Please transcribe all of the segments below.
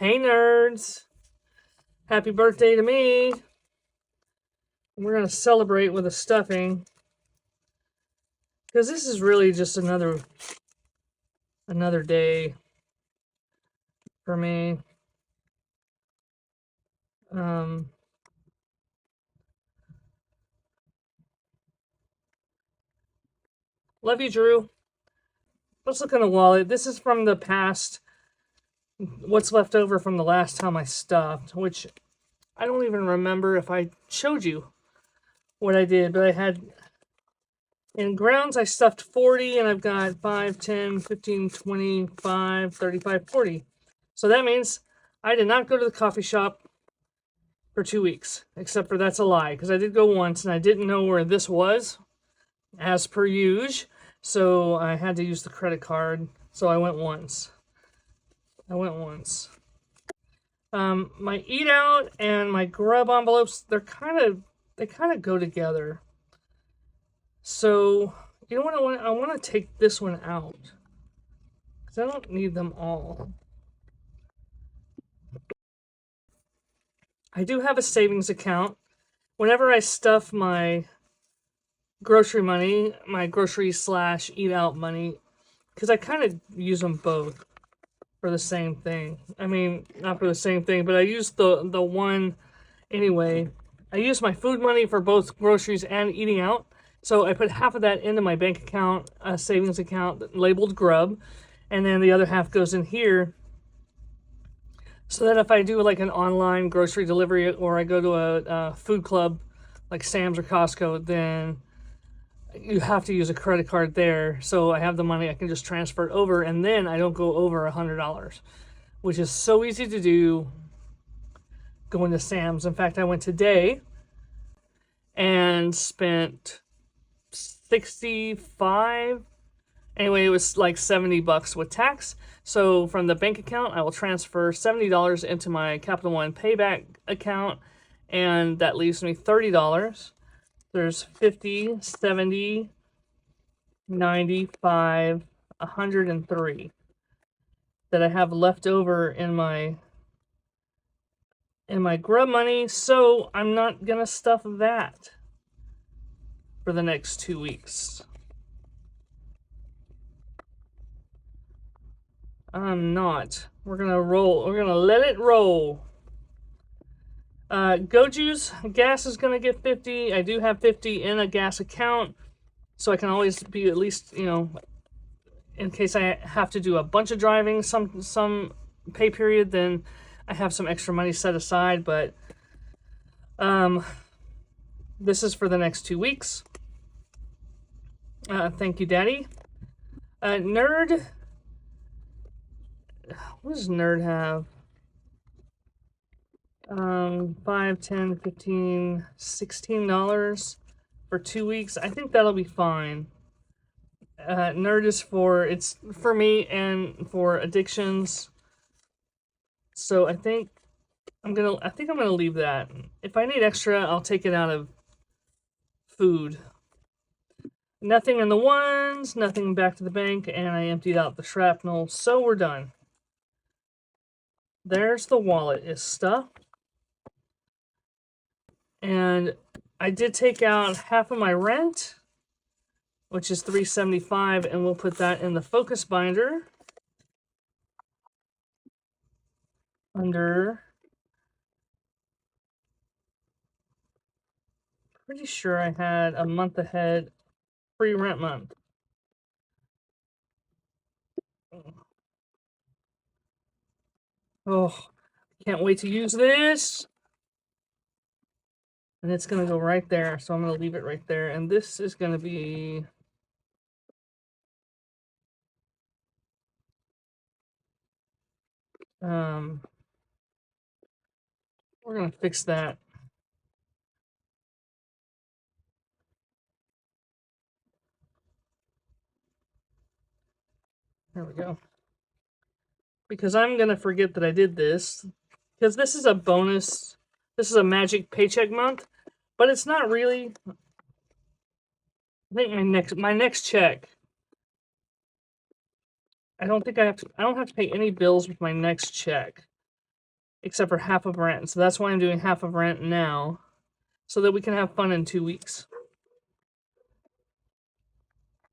Hey nerds! Happy birthday to me! We're gonna celebrate with a stuffing. Because this is really just another day for me. Love you, Drew. Let's look in the wallet. This is from the past. What's left over from the last time I stuffed, which I don't even remember if I showed you what I did, but I had in grounds I stuffed 40 and I've got 5, 10, 15, 25, 35, 40. So that means I did not go to the coffee shop for 2 weeks, except for that's a lie, because I did go once and I didn't know where this was, as per usual, so I had to use the credit card, so I went once. My eat out and my grub envelopes, they kind of go together. So, you know what, I want to take this one out, because I don't need them all. I do have a savings account. Whenever I stuff my grocery money, my grocery / eat out money, because I kind of use them both for the same thing. I mean, not for the same thing, but I use the one anyway. I use my food money for both groceries and eating out. So I put half of that into my bank account, a savings account labeled Grub, and then the other half goes in here, so that if I do like an online grocery delivery or I go to a food club like Sam's or Costco, then you have to use a credit card there. So I have the money, I can just transfer it over, and then I don't go over $100, which is so easy to do going to Sam's. In fact, I went today and spent 65. Anyway, it was like $70 with tax. So from the bank account, I will transfer $70 into my Capital One payback account, and that leaves me $30. There's 50, 70, 95, 103 that I have left over in my grub money, so I'm not gonna stuff that for the next 2 weeks. I'm not. We're gonna roll. We're gonna let it roll. Goju's gas is gonna get 50. I do have 50 in a gas account, so I can always be at least, you know, in case I have to do a bunch of driving some pay period, then I have some extra money set aside. But this is for the next 2 weeks. Thank you, Daddy. Nerd. What does Nerd have? 5, 10, 15, $16 for 2 weeks. I think that'll be fine. Nerd is it's for me and for addictions. So I think I'm gonna leave that. If I need extra, I'll take it out of food. Nothing in the ones, nothing back to the bank, and I emptied out the shrapnel, so we're done. There's the wallet is stuffed. And I did take out half of my rent, which is $375, and we'll put that in the focus binder under, pretty sure I had a month ahead free rent month. Oh, can't wait to use this. And it's going to go right there, so I'm going to leave it right there. And this is going to be... we're going to fix that. There we go. Because I'm going to forget that I did this. Because this is a bonus. This is a magic paycheck month. But it's not really. I think my next check. I don't have to pay any bills with my next check. except for half of rent. So that's why I'm doing half of rent now, so that we can have fun in 2 weeks.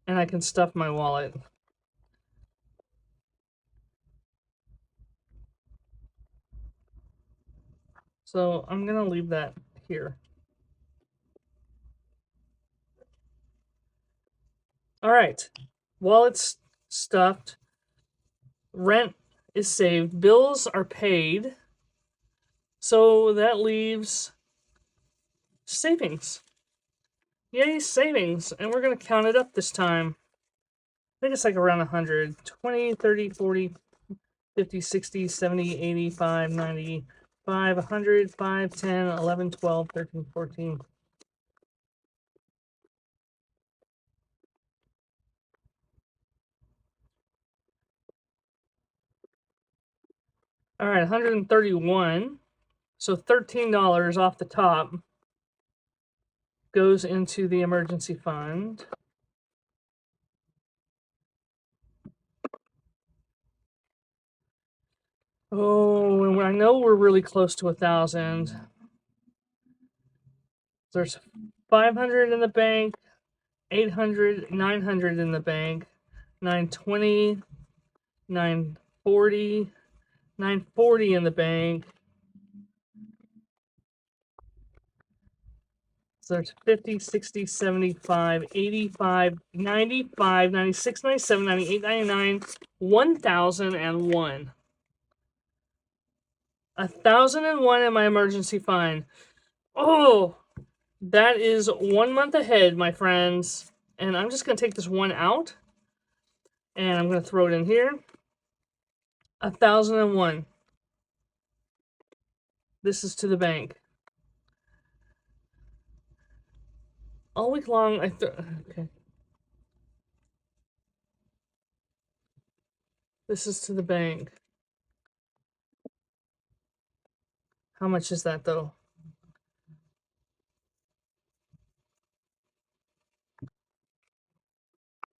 And I can stuff my wallet. So I'm going to leave that here. All right. Wallet's stuffed. Rent is saved. Bills are paid. So that leaves savings. Yay, savings. And we're going to count it up this time. I think it's like around 100. 20, 30, 40, 50, 60, 70, 85, 95, 100, 5, 10, 11, 12, 13, 14. All right, 131. So $13 off the top goes into the emergency fund. Oh, and I know we're really close to 1,000. There's 500 in the bank, 800, 900 in the bank, 920, 940, 940 in the bank. So there's 50, 60, 75, 85, 95, 96, 97, 98, 99, 1,001. 1,001 in my emergency fund. Oh, that is 1 month ahead, my friends. And I'm just going to take this one out. And I'm going to throw it in here. 1,001. This is to the bank. All week long, okay. This is to the bank. How much is that, though?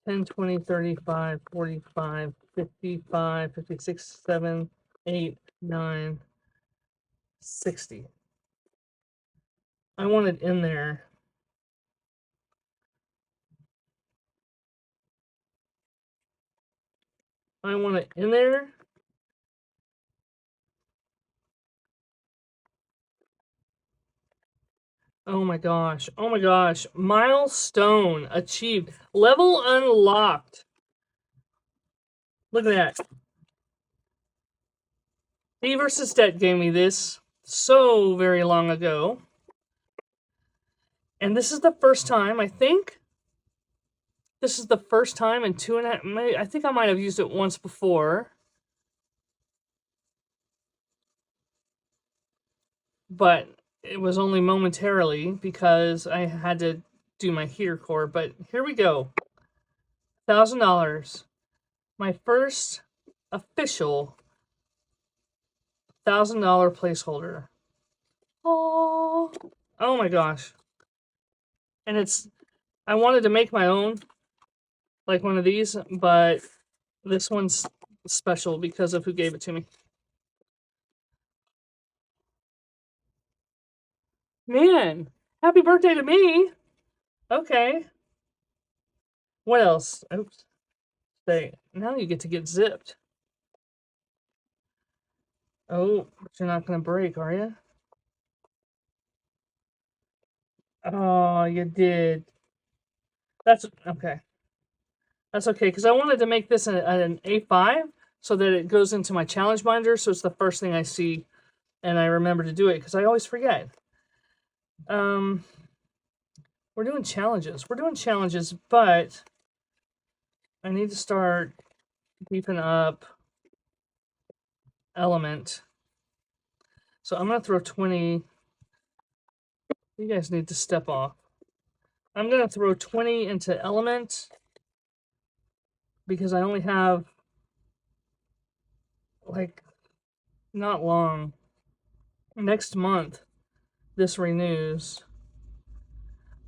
$10, $20, $35, $45, $55, $56, $7, $8, $9, $60. I want it in there. I want it in there. Oh my gosh. Oh my gosh. Milestone achieved. Level unlocked. Look at that. D versus Debt gave me this so very long ago. And this is the first time, I think. This is the first time in 2.5. I think I might have used it once before. But it was only momentarily because I had to do my heater core. But here we go. $1,000. My first official $1,000 placeholder. Oh my gosh. And I wanted to make my own, like one of these, but this one's special because of who gave it to me. Man, happy birthday to me. Okay. What else? Oops. Now you get to get zipped. Oh, but you're not going to break, are you? Oh, you did. That's okay. That's okay, because I wanted to make this an A5 so that it goes into my challenge binder, so it's the first thing I see, and I remember to do it, because I always forget. We're doing challenges. But I need to start beefing up Element. So I'm going to throw 20. You guys need to step off. I'm going to throw 20 into Element because I only have, like, not long. Next month, this renews.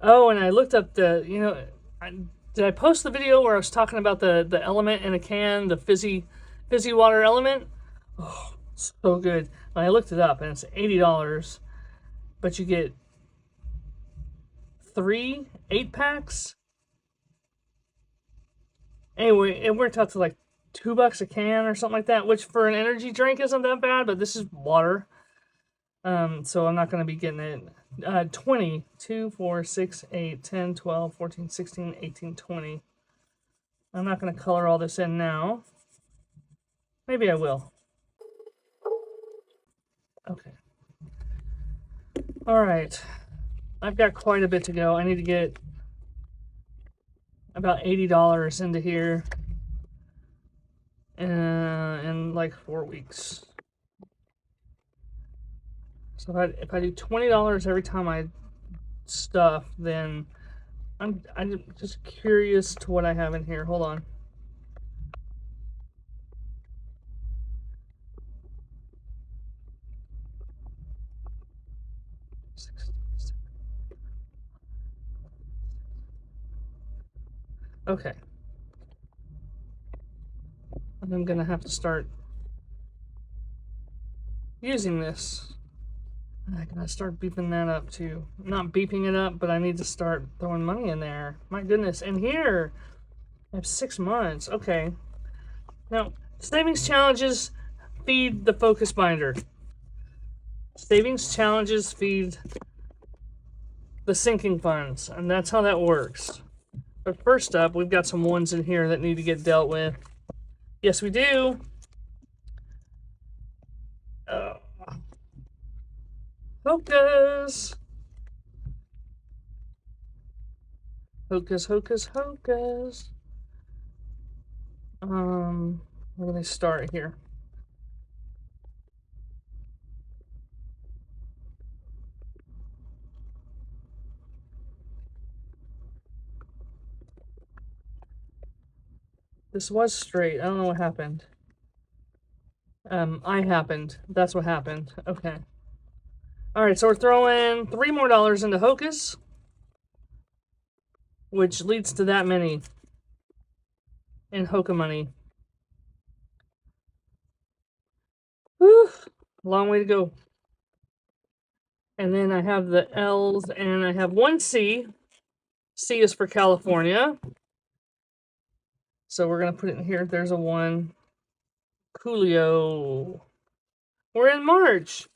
Oh, and I looked up did I post the video where I was talking about the element in a can, the fizzy water element? Oh, so good. I looked it up and it's $80, but you get 3 8-packs. Anyway, it worked out to like $2 a can or something like that, which for an energy drink isn't that bad, but this is water. So I'm not going to be getting it. 20, 2, 4, 6, 8, 10, 12, 14, 16, 18, 20. I'm not going to color all this in now. Maybe I will. Okay. All right. I've got quite a bit to go. I need to get about $80 into here in like 4 weeks. So if I do $20 every time I stuff, then I'm just curious to what I have in here. Hold on. Okay. And I'm gonna have to start using this. I gotta start beeping that up too. Not beeping it up, but I need to start throwing money in there. My goodness. And here, I have 6 months. Okay. Now, savings challenges feed the focus binder. Savings challenges feed the sinking funds, and that's how that works. But first up, we've got some ones in here that need to get dealt with. Yes, we do. Hocus. Hocus, hocus, hocus. Where do they start here? This was straight. I don't know what happened. I happened. That's what happened. Okay. All right, so we're throwing $3 more into Hocus, which leads to that many in Hoka money. Whew, long way to go. And then I have the L's, and I have one C. C is for California. So we're going to put it in here. There's a 1. Coolio. We're in March.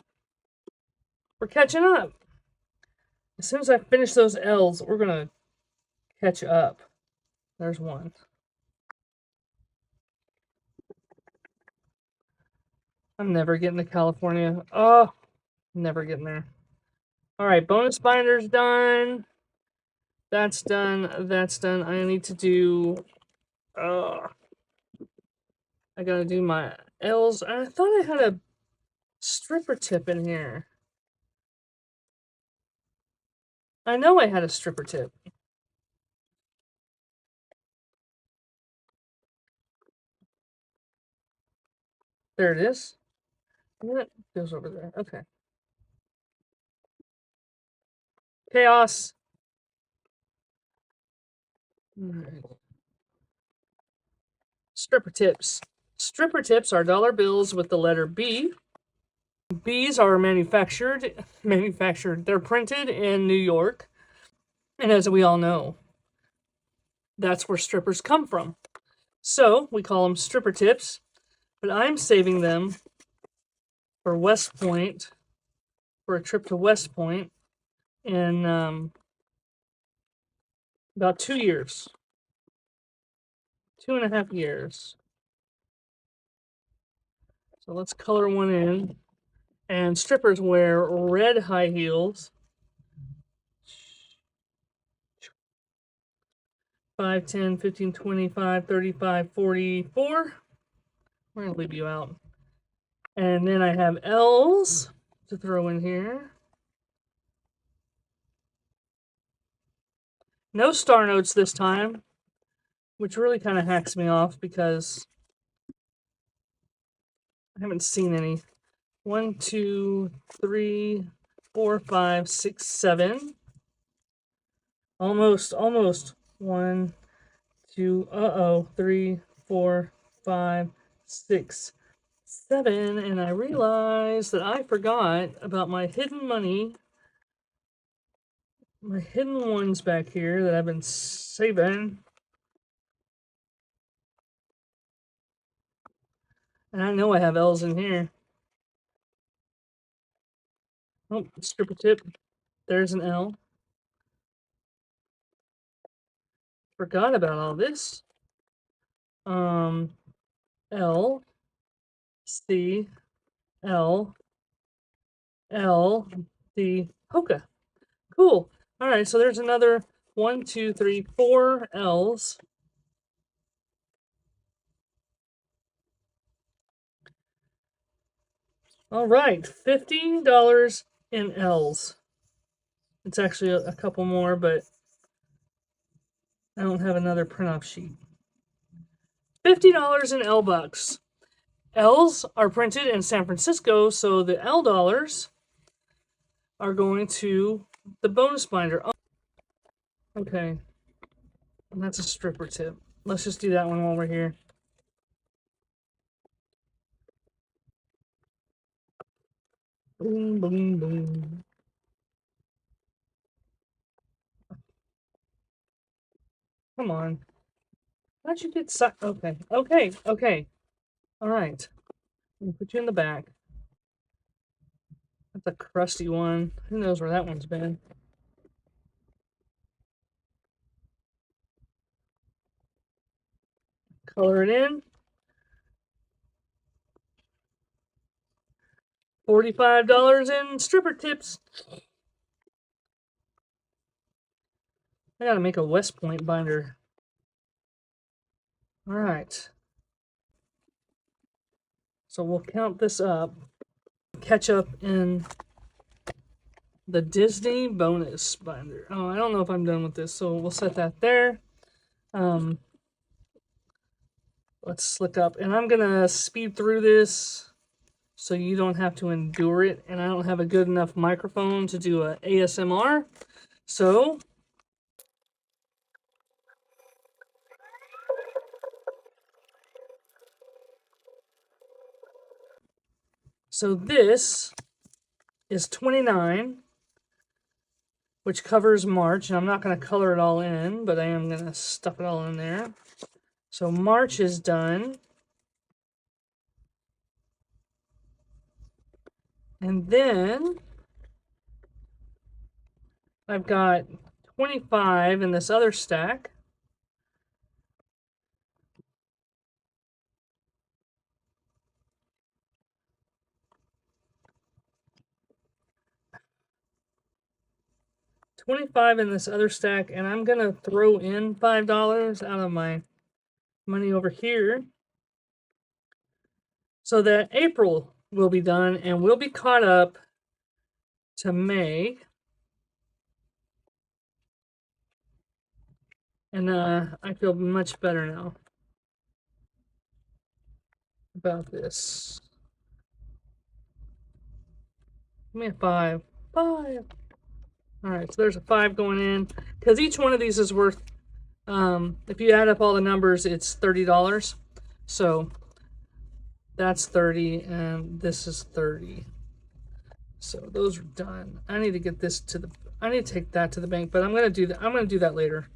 We're catching up. As soon as I finish those L's, we're going to catch up. There's 1. I'm never getting to California. Oh, never getting there. All right, bonus binder's done. That's done. That's done. I need to do... I gotta do my L's. I thought I had a stripper tip in here. I know I had a stripper tip. There it is. And it goes over there. Okay. Chaos. All right. Stripper tips. Stripper tips are dollar bills with the letter B. B's are manufactured. They're printed in New York. And as we all know, that's where strippers come from. So we call them stripper tips. But I'm saving them for West Point, for a trip to West Point in about 2 years. 2.5 years. So let's color one in. And strippers wear red high heels. 5, 10, 15, 25, 35, 44. We're going to leave you out. And then I have L's to throw in here. No star notes this time, which really kind of hacks me off because I haven't seen any. 1, 2, 3, 4, 5, 6, 7. Almost. 1, 2, 3, 4, 5, 6, 7, and I realized that I forgot about my hidden money. My hidden ones back here that I've been saving. And I know I have L's in here. Oh, stripper tip. There's an L. Forgot about all this. L, C, L, L, D, Hoka. Cool. All right, so there's another 1, 2, 3, 4 L's. All right, $50 in L's. It's actually a couple more, but I don't have another print-off sheet. $50 in L bucks. L's are printed in San Francisco, so the L dollars are going to the bonus binder. Oh, okay. And that's a stripper tip. Let's just do that one while we're here. Boom, boom, boom. Come on. How'd you get sucked? Okay, okay, okay. All right. I'll put you in the back. That's a crusty one. Who knows where that one's been? Color it in. $45 in stripper tips. I gotta make a West Point binder. All right. So we'll count this up. Catch up in the Disney bonus binder. Oh, I don't know if I'm done with this, so we'll set that there. Let's slick up. And I'm gonna speed through this so you don't have to endure it. And I don't have a good enough microphone to do a ASMR. So this is 29, which covers March. And I'm not going to color it all in, but I am going to stuff it all in there. So March is done. And then I've got 25 in this other stack. $25 in this other stack, and I'm gonna throw in $5 out of my money over here so that April will be done and we'll be caught up to May. And I feel much better now about this. Give me a 5. 5. All right, so there's a 5 going in because each one of these is worth, if you add up all the numbers, it's $30. So that's 30 and this is 30. So those are done. I need to get this to the, I need to take that to the bank, but I'm going to do that. I'm going to do that later.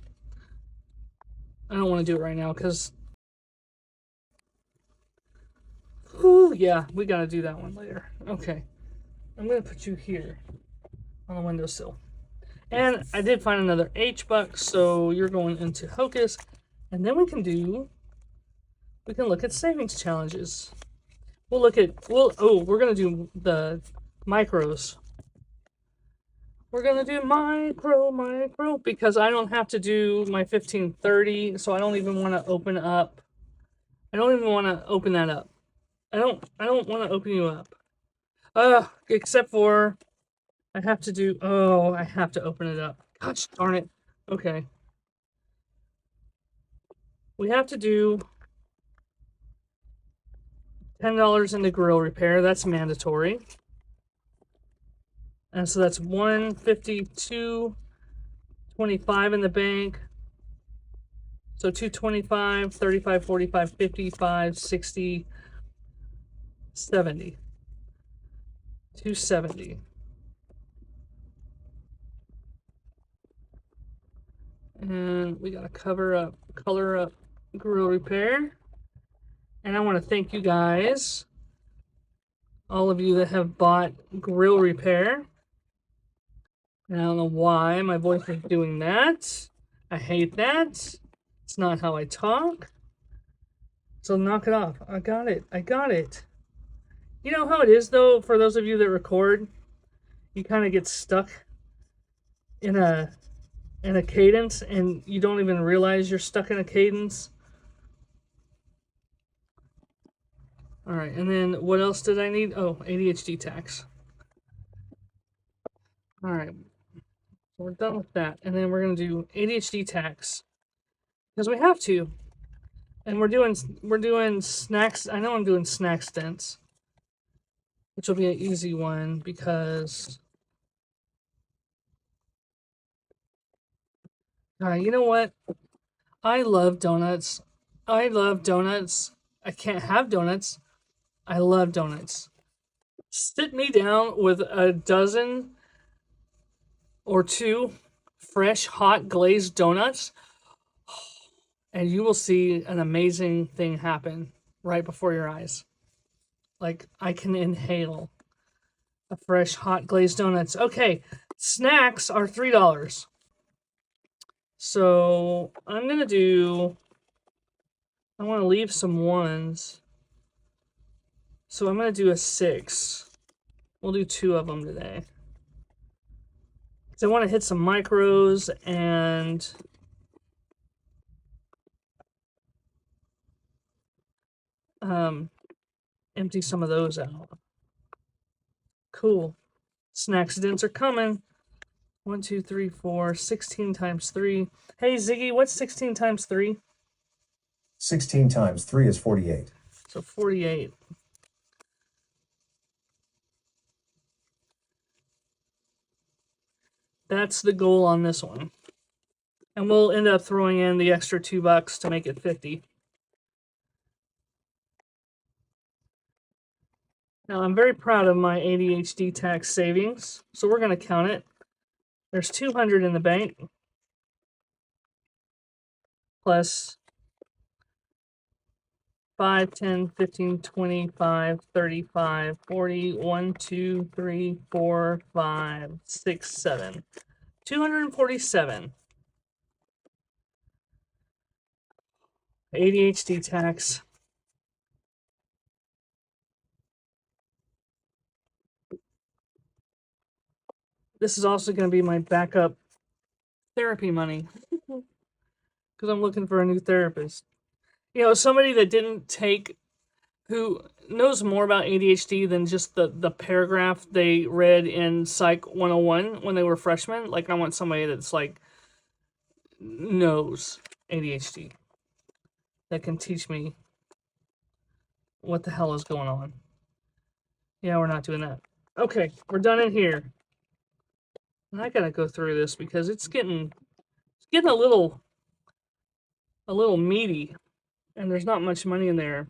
I don't want to do it right now because, yeah, we got to do that one later. Okay. I'm going to put you here on the windowsill. And I did find another H buck, so you're going into Hocus. And then we can look at savings challenges. We'll look at, we're going to do the micros. We're going to do micro, because I don't have to do my 1530, so I don't even want to open up. I don't even want to open that up. I don't want to open you up. Except for I have to do, I have to open it up. Gosh darn it. Okay. We have to do $10 in the grill repair. That's mandatory. And so that's $152.25 in the bank. So $225, $35, $45, $55, $60, $270. $270. And we got to color up grill repair. And I want to thank you guys, all of you that have bought grill repair. And I don't know why my voice is doing that. I hate that. It's not how I talk. So knock it off. I got it. You know how it is, though, for those of you that record? You kind of get stuck in a cadence, and you don't even realize you're stuck in a cadence. All right, and then what else did I need? Oh, ADHD tax. All right, so we're done with that, and then we're gonna do ADHD tax because we have to, and we're doing snacks. I know I'm doing snack stints, which will be an easy one because. You know what? I love donuts. I can't have donuts. I love donuts. Sit me down with a dozen or two fresh, hot, glazed donuts, and you will see an amazing thing happen right before your eyes. Like, I can inhale a fresh, hot, glazed donuts. Okay, snacks are $3. So I'm going to do, I want to leave some ones. So I'm going to do a 6. We'll do 2 of them today. So I want to hit some micros and empty some of those out. Cool. Snack accidents are coming. 1, 2, 3, 4, 16 times 3. Hey, Ziggy, what's 16 times 3? 16 times 3 is 48. So 48. That's the goal on this one. And we'll end up throwing in the extra $2 to make it 50. Now, I'm very proud of my ADHD tax savings, so we're going to count it. There's 200 in the bank, plus 5, 10, 15, 25, 35, 40, 1, 2, 3, 4, 5, 6, 7. 247. ADHD tax. This is also going to be my backup therapy money because I'm looking for a new therapist. You know, somebody that didn't take, who knows more about ADHD than just the paragraph they read in Psych 101 when they were freshmen. Like, I want somebody that's like knows ADHD that can teach me what the hell is going on. Yeah, we're not doing that. Okay, we're done in here. And I gotta go through this because it's getting a little meaty, and there's not much money in there.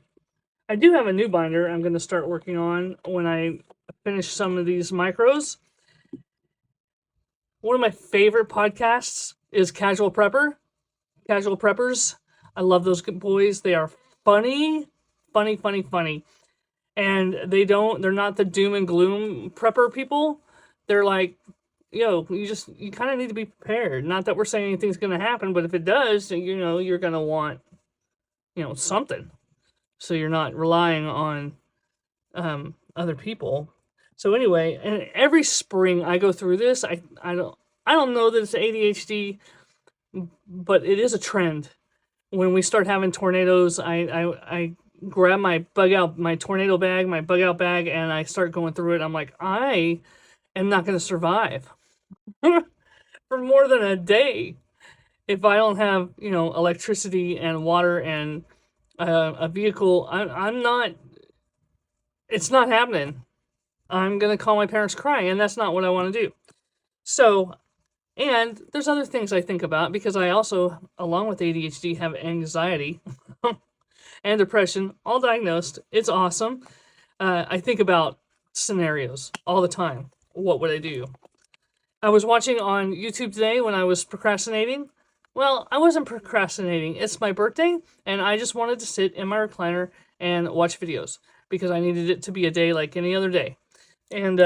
I do have a new binder I'm going to start working on when I finish some of these micros. One of my favorite podcasts is Casual Preppers. I love those boys. They are funny. And they're not the doom and gloom prepper people. They're like, yo, you kind of need to be prepared. Not that we're saying anything's going to happen, but if it does, you're going to want, something. So you're not relying on other people. So anyway, and every spring I go through this. I don't know that it's ADHD, but it is a trend. When we start having tornadoes, I grab my tornado bag, my bug out bag, and I start going through it. I'm like, I am not going to survive for more than a day if I don't have, electricity and water and a vehicle. I'm not. It's not happening. I'm going to call my parents crying, and that's not what I want to do. So, and there's other things I think about because I also, along with ADHD, have anxiety and depression, all diagnosed. It's awesome. I think about scenarios all the time. What would I do? I was watching on YouTube today when I was procrastinating. Well, I wasn't procrastinating. It's my birthday, and I just wanted to sit in my recliner and watch videos because I needed it to be a day like any other day. And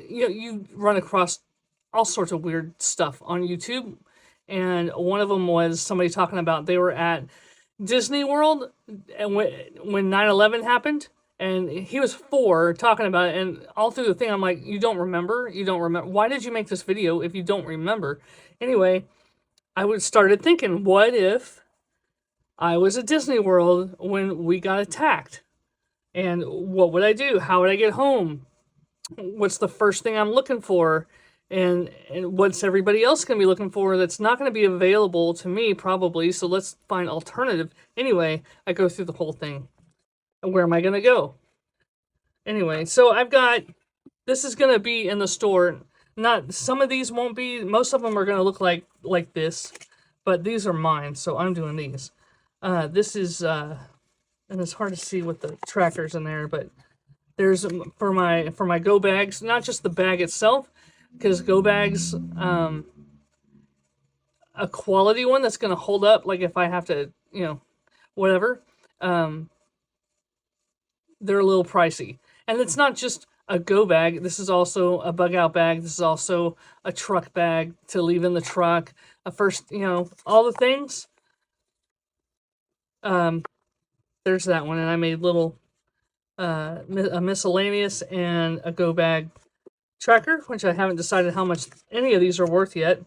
you run across all sorts of weird stuff on YouTube, and one of them was somebody talking about they were at Disney World and when 9/11 happened, and he was 4 talking about it, and all through the thing I'm like, you don't remember? Why did you make this video if you don't remember? Anyway, started thinking, what if I was at Disney World when we got attacked? And what would I do? How would I get home? What's the first thing I'm looking for? And what's everybody else going to be looking for that's not going to be available to me probably, so let's find alternative. Anyway, I go through the whole thing. Where am I going to go? Anyway, so this is going to be in the store. Not, some of these won't be, most of them are going to look like this, but these are mine, so I'm doing these. This is, and it's hard to see with the trackers in there, but there's for my go bags, not just the bag itself, because go bags, a quality one that's going to hold up, like if I have to, whatever, they're a little pricey. And it's not just a go bag. This is also a bug out bag. This is also a truck bag to leave in the truck. All the things. There's that one, and I made little a miscellaneous and a go bag tracker, which I haven't decided how much any of these are worth yet.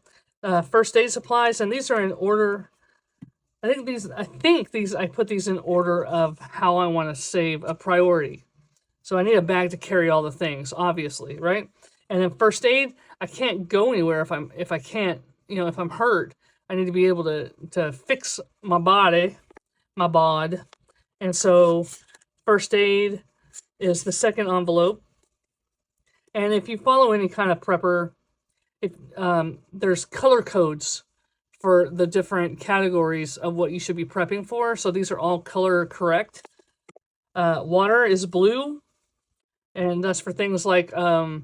First aid supplies, and these are in order. I put these in order of how I want to save a priority. So I need a bag to carry all the things, obviously, right? And then first aid, I can't go anywhere if I'm hurt. I need to be able to fix my bod. And so first aid is the second envelope. And if you follow any kind of prepper, there's color codes for the different categories of what you should be prepping for. So these are all color correct. Water is blue, and that's for things like a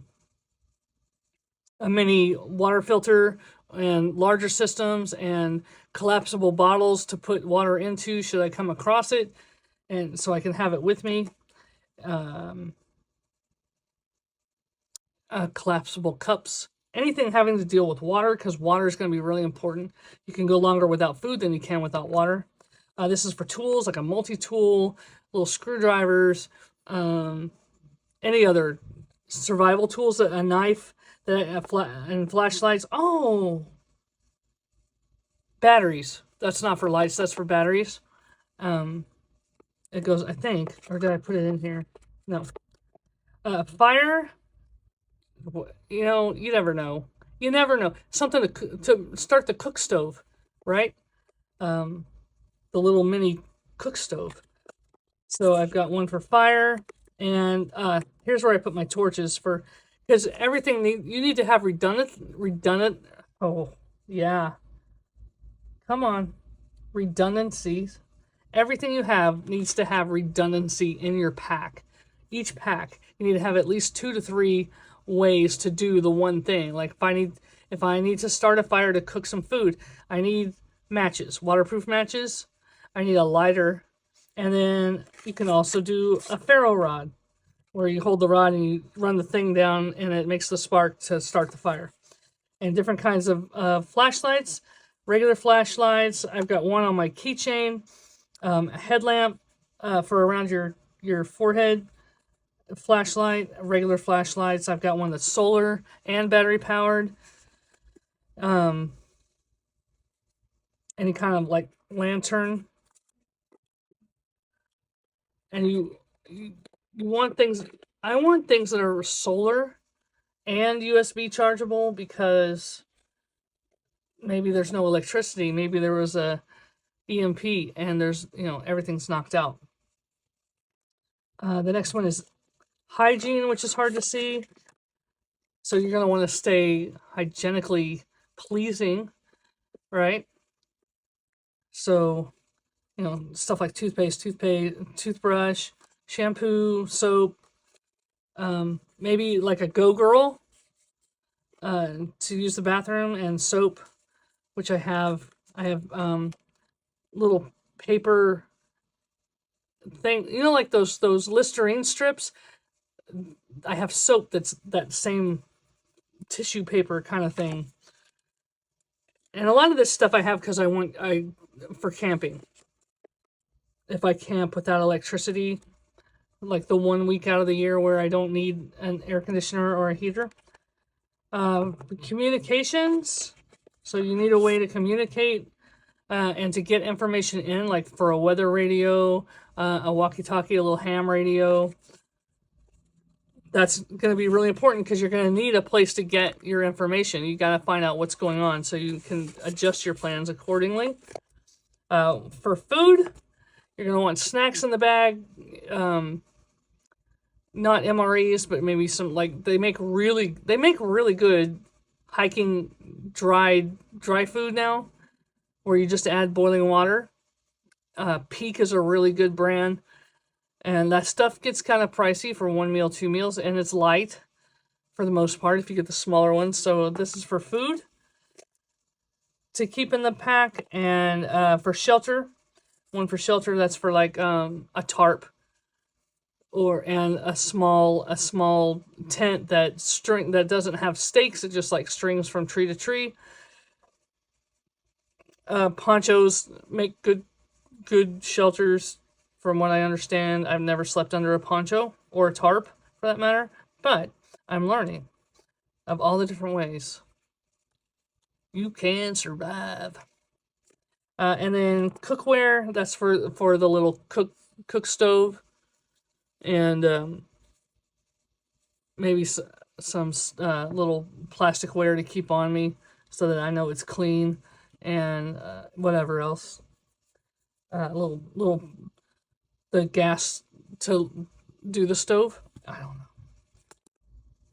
mini water filter and larger systems and collapsible bottles to put water into should I come across it, and so I can have it with me. Collapsible cups, anything having to deal with water, because water is going to be really important. You can go longer without food than you can without water. This is for tools, like a multi-tool, little screwdrivers, any other survival tools, a knife, and flashlights. Oh, batteries. That's not for lights, that's for batteries. It goes, I think, or did I put it in here? No. Fire. You never know. You never know. Something to start the cook stove, right? The little mini cook stove. So I've got one for fire, and here's where I put my torches for, because everything you need to have redundant. Oh yeah, come on, redundancies. Everything you have needs to have redundancy in your pack. Each pack, you need to have at least 2 to 3 ways to do the one thing. Like if I need to start a fire to cook some food, I need matches, waterproof matches. I need a lighter, and then you can also do a ferro rod, where you hold the rod and you run the thing down, and it makes the spark to start the fire. And different kinds of flashlights, regular flashlights. I've got one on my keychain, a headlamp for around your forehead. Flashlight, regular flashlights. I've got one that's solar and battery powered. Any kind of like lantern. And you want things. I want things that are solar and USB chargeable, because maybe there's no electricity. Maybe there was a EMP and there's everything's knocked out. The next one is hygiene, which is hard to see. So you're going to want to stay hygienically pleasing, right? So You know, stuff like toothpaste, toothbrush, shampoo, soap, maybe like a Go Girl to use the bathroom, and soap, which I have. I have little paper thing, you know, like those Listerine strips. I have soap that's that same tissue paper kind of thing. And a lot of this stuff I have because I for camping. If I camp without electricity, like the 1 week out of the year where I don't need an air conditioner or a heater. Communications. So you need a way to communicate and to get information in, like for a weather radio, a walkie-talkie, a little ham radio. That's going to be really important because you're going to need a place to get your information. You got to find out what's going on so you can adjust your plans accordingly. For food, you're going to want snacks in the bag. Not MREs, but maybe some, like they make really good hiking dry food now, where you just add boiling water. Peak is a really good brand, and that stuff gets kind of pricey for 1 meal, 2 meals, and it's light for the most part if you get the smaller ones. So this is for food to keep in the pack, and for shelter. One for shelter, that's for like a tarp, and a small tent that doesn't have stakes. It just like strings from tree to tree. Ponchos make good shelters, from what I understand. I've never slept under a poncho or a tarp for that matter, but I'm learning of all the different ways you can survive. And then cookware, that's for the little cook stove, and maybe some little plasticware to keep on me so that I know it's clean, and whatever else. Little the gas to do the stove. I don't know,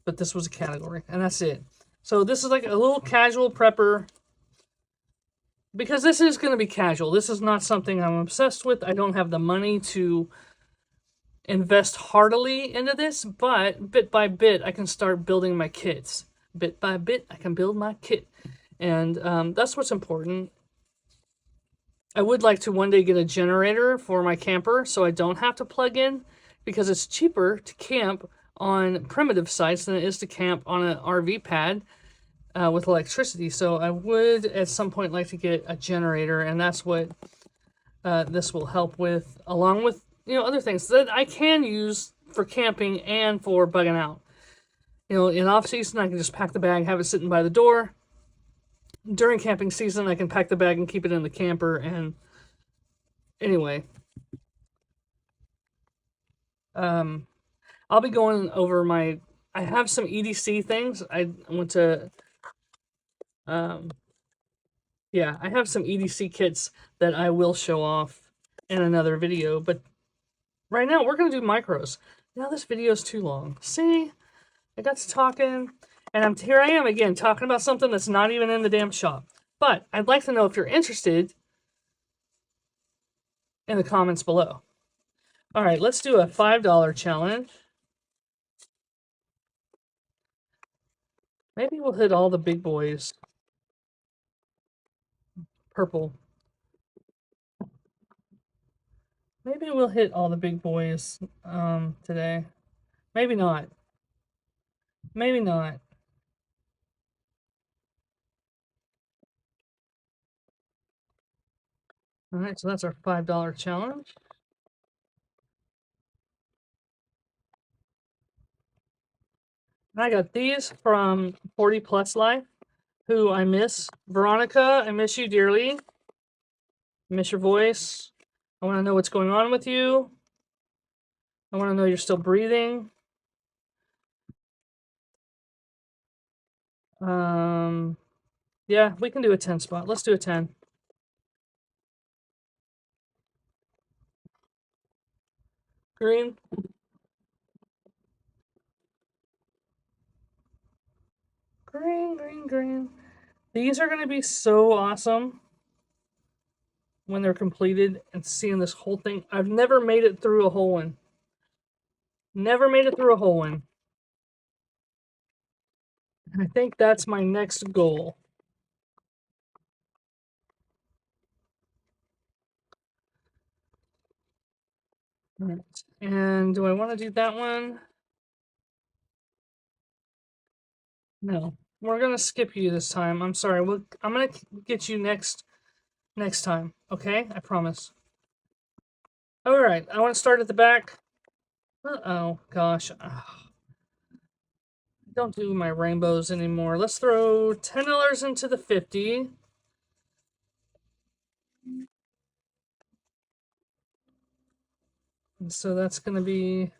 but this was a category, and that's it. So this is like a little casual prepper, because this is going to be casual. This is not something I'm obsessed with. I don't have the money to invest heartily into this, but bit by bit, I can start building my kits. Bit by bit, I can build my kit. And that's what's important. I would like to one day get a generator for my camper so I don't have to plug in, because it's cheaper to camp on primitive sites than it is to camp on an RV pad with electricity. So I would at some point like to get a generator, and that's what this will help with, along with other things that I can use for camping and for bugging out. In off season I can just pack the bag, have it sitting by the door. During camping season I can pack the bag and keep it in the camper. And anyway, I'll be going over I have some EDC things. I want to I have some EDC kits that I will show off in another video, but right now we're going to do micros. Now this video is too long. See? I got to talking, and here I am again talking about something that's not even in the damn shop. But I'd like to know if you're interested in the comments below. All right, let's do a $5 challenge. Maybe we'll hit all the big boys. Purple. Maybe we'll hit all the big boys today. Maybe not. Maybe not. All right, so that's our $5 challenge. And I got these from 40 Plus Life, who I miss. Veronica, I miss you dearly. I miss your voice. I want to know what's going on with you. I want to know you're still breathing. Yeah, we can do a 10 spot. Let's do a 10. Green. Green, green, green. These are going to be so awesome. when they're completed and seeing this whole thing. I've never made it through a whole one. Never made it through a whole one. And I think that's my next goal. All right. And do I want to do that one? No. We're going to skip you this time. I'm sorry. I'm going to get you next time. Okay? I promise. All right. I want to start at the back. Uh-oh. Gosh. Don't do my rainbows anymore. Let's throw $10 into the 50. And so that's going to be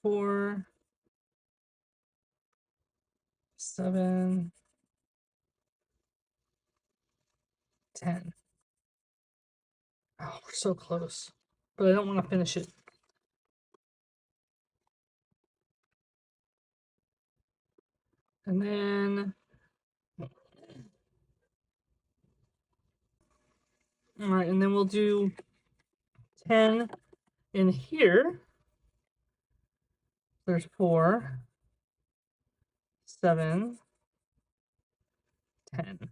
4, 7, 10. Oh, we're so close. But I don't want to finish it. And then... Alright, and then we'll do 10 in here. There's 4, 7, 10.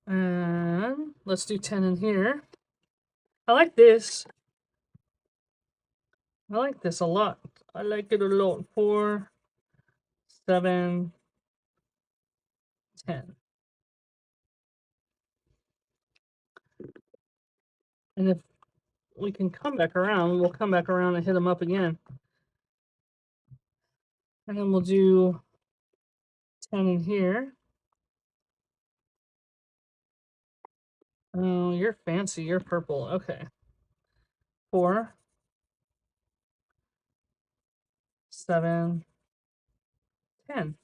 And let's do 10 in here. I like this. I like this a lot. I like it a lot. 4, 7, 10. And if we can come back around, we'll come back around and hit them up again. And then we'll do 10 in here. Oh, you're fancy. You're purple. Okay. 4, 7, 10.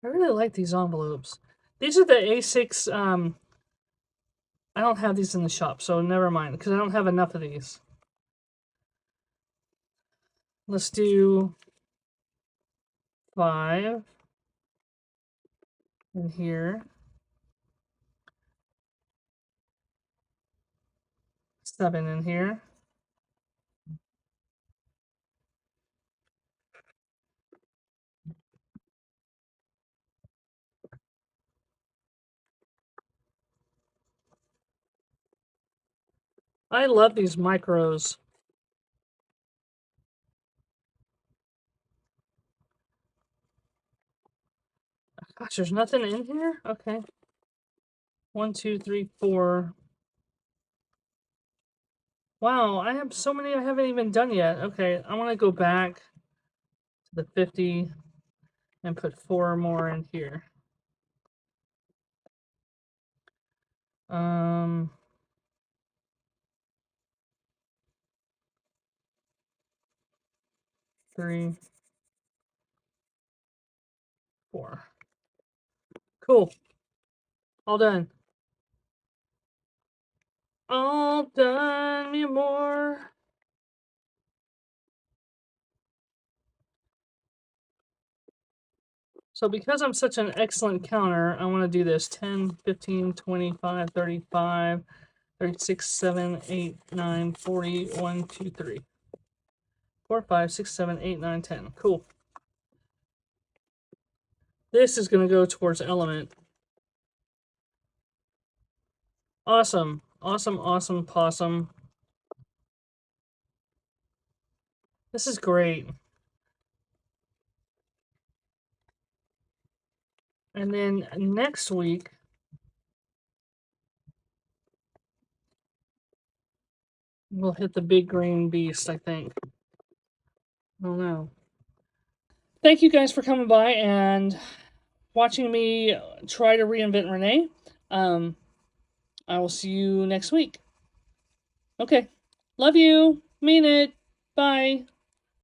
I really like these envelopes. These are the A6. I don't have these in the shop, so never mind, because I don't have enough of these. Let's do 5 in here. 7 in here. I love these micros. Gosh, there's nothing in here? Okay. 1, 2, 3, 4. Wow, I have so many I haven't even done yet. Okay, I want to go back to the 50 and put 4 more in here. 3, 4. Cool. All done. All done, me more. So because I'm such an excellent counter, I want to do this 10, 15, 25, 35, 36, 7, 8, 9, 40, 1, 2, 3. 4, 5, 6, 7, 8, 9, 10. Cool. This is going to go towards element. Awesome. Awesome, awesome, possum. This is great. And then next week, we'll hit the big green beast, I think. I don't know. Thank you guys for coming by and watching me try to reinvent Rene. I will see you next week. Okay. Love you. Mean it. Bye.